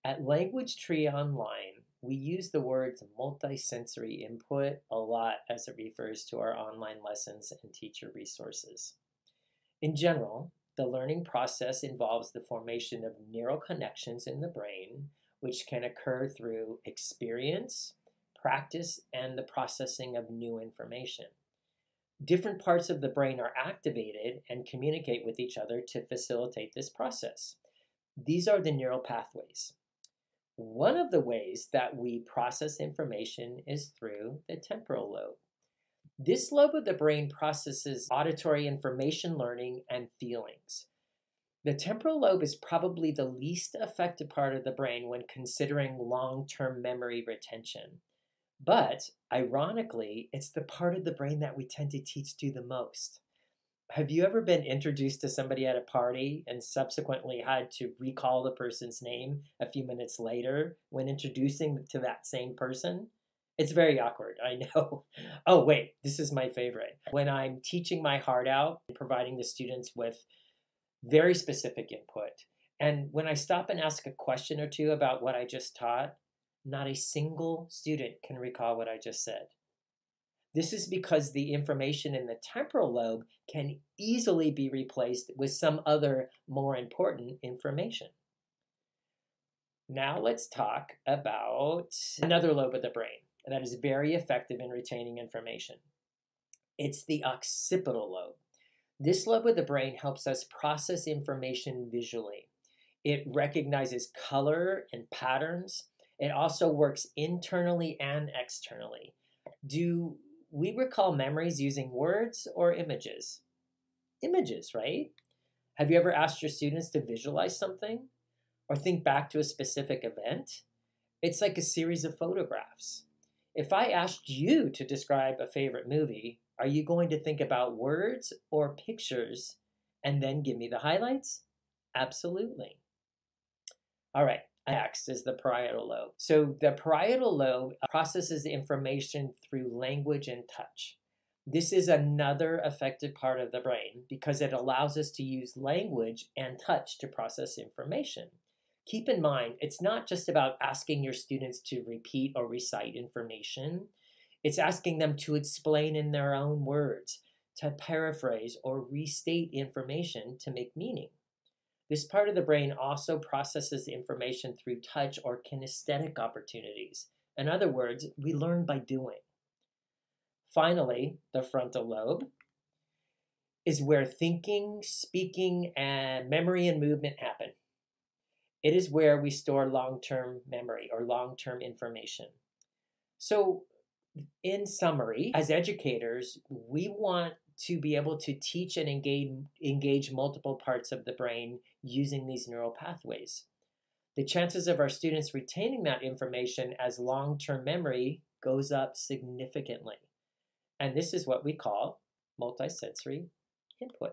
At Language Tree Online, we use the words multisensory input a lot as it refers to our online lessons and teacher resources. In general, the learning process involves the formation of neural connections in the brain, which can occur through experience, practice, and the processing of new information. Different parts of the brain are activated and communicate with each other to facilitate this process. These are the neural pathways. One of the ways that we process information is through the temporal lobe. This lobe of the brain processes auditory information learning and feelings. The temporal lobe is probably the least affected part of the brain when considering long-term memory retention. But, ironically, it's the part of the brain that we tend to teach to the most. Have you ever been introduced to somebody at a party and subsequently had to recall the person's name a few minutes later when introducing to that same person? It's very awkward, I know. Oh, wait, this is my favorite. When I'm teaching my heart out and providing the students with very specific input, and when I stop and ask a question or two about what I just taught, not a single student can recall what I just said. This is because the information in the temporal lobe can easily be replaced with some other more important information. Now let's talk about another lobe of the brain that is very effective in retaining information. It's the occipital lobe. This lobe of the brain helps us process information visually. It recognizes color and patterns. It also works internally and externally. Do we recall memories using words or images? Images, right? Have you ever asked your students to visualize something or think back to a specific event? It's like a series of photographs. If I asked you to describe a favorite movie, are you going to think about words or pictures and then give me the highlights? Absolutely. All right. Next is the parietal lobe. So the parietal lobe processes information through language and touch. This is another affected part of the brain because it allows us to use language and touch to process information. Keep in mind, it's not just about asking your students to repeat or recite information. It's asking them to explain in their own words, to paraphrase or restate information to make meaning. This part of the brain also processes information through touch or kinesthetic opportunities. In other words, we learn by doing. Finally, the frontal lobe is where thinking, speaking, and memory and movement happen. It is where we store long-term memory or long-term information. So, in summary, as educators, we want to be able to teach and engage multiple parts of the brain using these neural pathways. The chances of our students retaining that information as long-term memory goes up significantly. And this is what we call multisensory input.